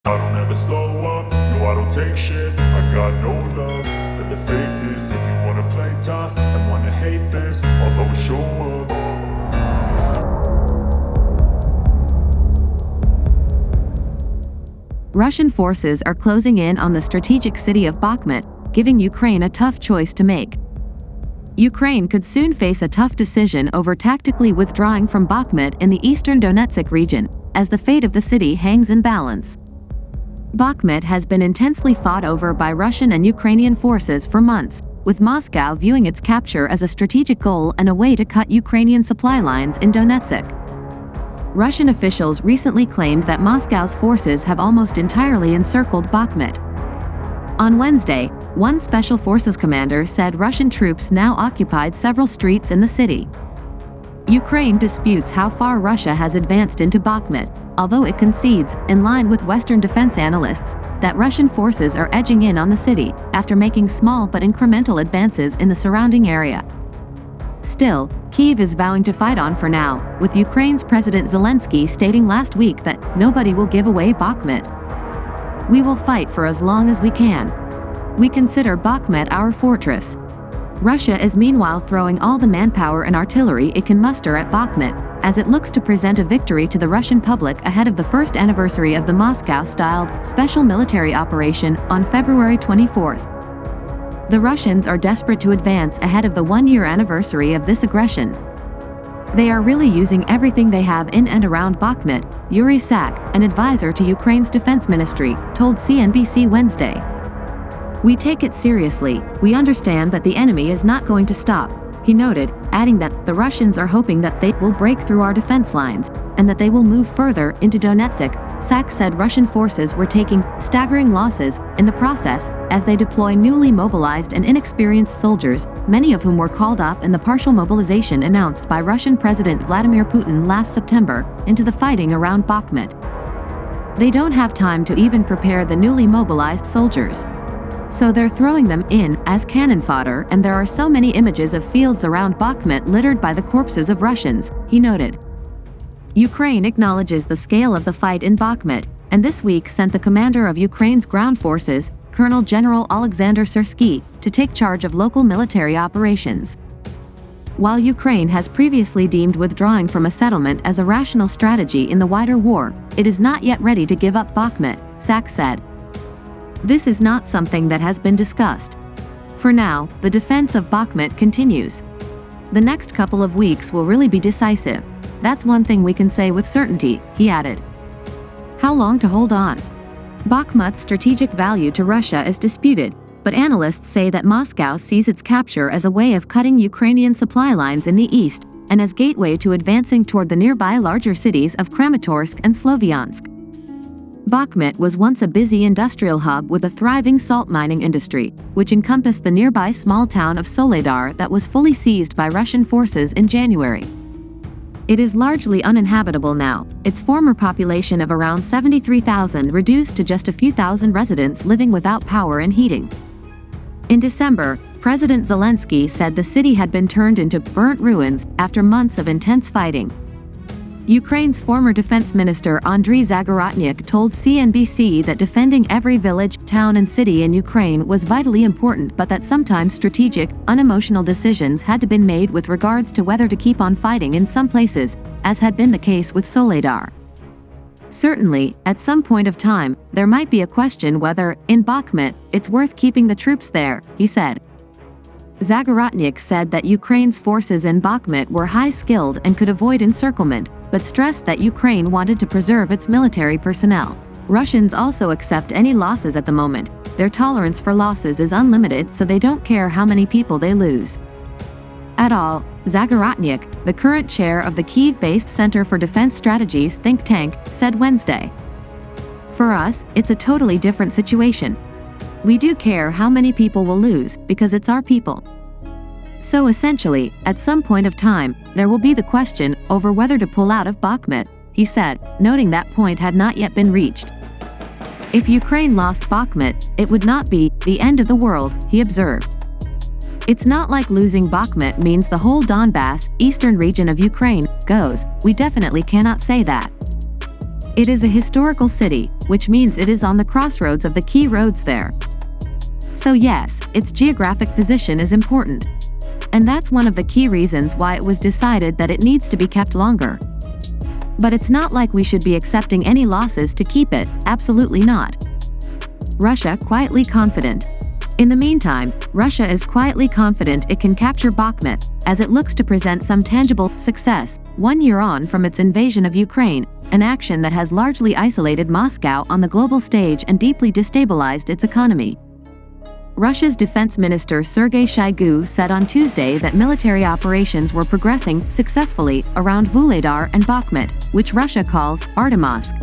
I don't ever slow up, no I don't take shit. I got no love for the fakeness. If you wanna play tough and wanna hate this, I'll always show up. Russian forces are closing in on the strategic city of Bakhmut, giving Ukraine a tough choice to make. Ukraine could soon face a tough decision over tactically withdrawing from Bakhmut in the eastern Donetsk region, as the fate of the city hangs in balance. Bakhmut has been intensely fought over by Russian and Ukrainian forces for months, with Moscow viewing its capture as a strategic goal and a way to cut Ukrainian supply lines in Donetsk. Russian officials recently claimed that Moscow's forces have almost entirely encircled Bakhmut. On Wednesday, one special forces commander said Russian troops now occupied several streets in the city. Ukraine disputes how far Russia has advanced into Bakhmut, although it concedes, in line with Western defense analysts, that Russian forces are edging in on the city after making small but incremental advances in the surrounding area. Still, Kyiv is vowing to fight on for now, with Ukraine's President Zelensky stating last week that nobody will give away Bakhmut. "We will fight for as long as we can. We consider Bakhmut our fortress." Russia is meanwhile throwing all the manpower and artillery it can muster at Bakhmut, as it looks to present a victory to the Russian public ahead of the first anniversary of the Moscow-styled special military operation on February 24th. The Russians are desperate to advance ahead of the one-year anniversary of this aggression. They are really using everything they have in and around Bakhmut, Yuri Sak, an advisor to Ukraine's defense ministry, told CNBC Wednesday. "We take it seriously, we understand that the enemy is not going to stop," he noted, adding that the Russians are hoping that they will break through our defense lines, and that they will move further into Donetsk. Sak said Russian forces were taking staggering losses in the process as they deploy newly mobilized and inexperienced soldiers, many of whom were called up in the partial mobilization announced by Russian President Vladimir Putin last September, into the fighting around Bakhmut. They don't have time to even prepare the newly mobilized soldiers. So they're throwing them in as cannon fodder, and there are so many images of fields around Bakhmut littered by the corpses of Russians, he noted. Ukraine acknowledges the scale of the fight in Bakhmut, and this week sent the commander of Ukraine's ground forces, Colonel General Alexander Syrsky, to take charge of local military operations. While Ukraine has previously deemed withdrawing from a settlement as a rational strategy in the wider war, it is not yet ready to give up Bakhmut, Sak said. "This is not something that has been discussed. For now, the defense of Bakhmut continues. The next couple of weeks will really be decisive. That's one thing we can say with certainty," he added. How long to hold on? Bakhmut's strategic value to Russia is disputed, but analysts say that Moscow sees its capture as a way of cutting Ukrainian supply lines in the east, and as gateway to advancing toward the nearby larger cities of Kramatorsk and Sloviansk. Bakhmut was once a busy industrial hub with a thriving salt mining industry, which encompassed the nearby small town of Soledar that was fully seized by Russian forces in January. It is largely uninhabitable now, its former population of around 73,000 reduced to just a few thousand residents living without power and heating. In December, President Zelensky said the city had been turned into burnt ruins after months of intense fighting. Ukraine's former defense minister Andriy Zagorotnyuk told CNBC that defending every village, town and city in Ukraine was vitally important, but that sometimes strategic, unemotional decisions had to be made with regards to whether to keep on fighting in some places, as had been the case with Soledar. Certainly, at some point of time, there might be a question whether, in Bakhmut, it's worth keeping the troops there, he said. Zagorotnyuk said that Ukraine's forces in Bakhmut were high-skilled and could avoid encirclement, but stressed that Ukraine wanted to preserve its military personnel. Russians also accept any losses at the moment. Their tolerance for losses is unlimited, so they don't care how many people they lose. At all, Zagorotnyuk, the current chair of the Kyiv-based Center for Defense Strategies think tank, said Wednesday. "For us, it's a totally different situation. We do care how many people will lose, because it's our people. So essentially, at some point of time, there will be the question over whether to pull out of Bakhmut," he said, noting that point had not yet been reached. If Ukraine lost Bakhmut, it would not be the end of the world, he observed. It's not like losing Bakhmut means the whole Donbass, eastern region of Ukraine, goes. We definitely cannot say that. It is a historical city, which means it is on the crossroads of the key roads there. So yes, its geographic position is important. And that's one of the key reasons why it was decided that it needs to be kept longer. But it's not like we should be accepting any losses to keep it, absolutely not. Russia quietly confident. In the meantime, Russia is quietly confident it can capture Bakhmut, as it looks to present some tangible success, 1 year on from its invasion of Ukraine, an action that has largely isolated Moscow on the global stage and deeply destabilized its economy. Russia's defense minister Sergei Shoigu said on Tuesday that military operations were progressing successfully around Vuhledar and Bakhmut, which Russia calls Artemovsk.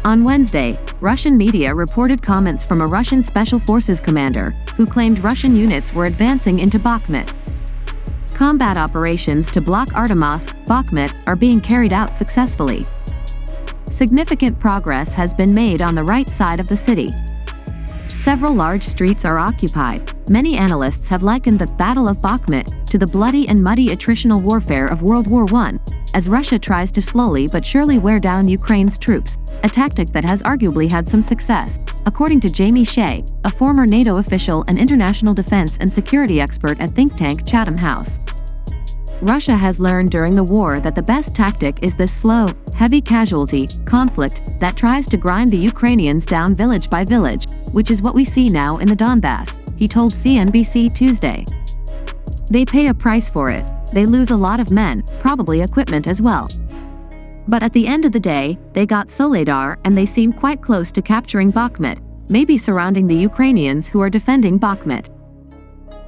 On Wednesday, Russian media reported comments from a Russian Special Forces commander, who claimed Russian units were advancing into Bakhmut. Combat operations to block Artemovsk, Bakhmut, are being carried out successfully. Significant progress has been made on the right side of the city. Several large streets are occupied. Many analysts have likened the Battle of Bakhmut to the bloody and muddy attritional warfare of World War I, as Russia tries to slowly but surely wear down Ukraine's troops, a tactic that has arguably had some success, according to Jamie Shea, a former NATO official and international defense and security expert at think tank Chatham House. Russia has learned during the war that the best tactic is this slow, heavy casualty conflict that tries to grind the Ukrainians down village by village, which is what we see now in the Donbass, he told CNBC Tuesday. They pay a price for it. They lose a lot of men, probably equipment as well. But at the end of the day, they got Soledar and they seem quite close to capturing Bakhmut, maybe surrounding the Ukrainians who are defending Bakhmut.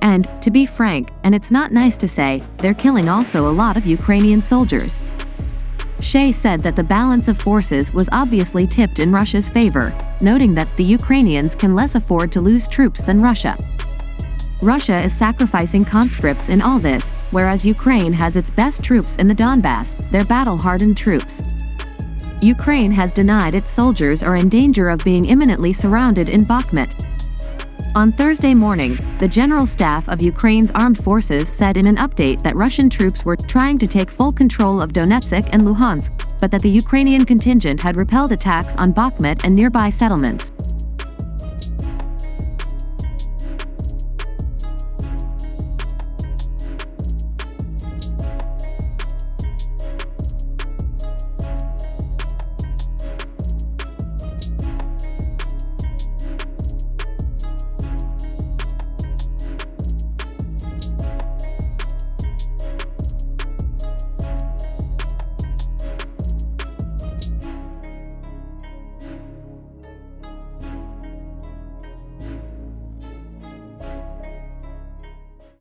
And, to be frank, and it's not nice to say, they're killing also a lot of Ukrainian soldiers. Shea said that the balance of forces was obviously tipped in Russia's favor, noting that the Ukrainians can less afford to lose troops than Russia. Russia is sacrificing conscripts in all this, whereas Ukraine has its best troops in the Donbass, their battle-hardened troops. Ukraine has denied its soldiers are in danger of being imminently surrounded in Bakhmut. On Thursday morning, the General Staff of Ukraine's armed forces said in an update that Russian troops were trying to take full control of Donetsk and Luhansk, but that the Ukrainian contingent had repelled attacks on Bakhmut and nearby settlements.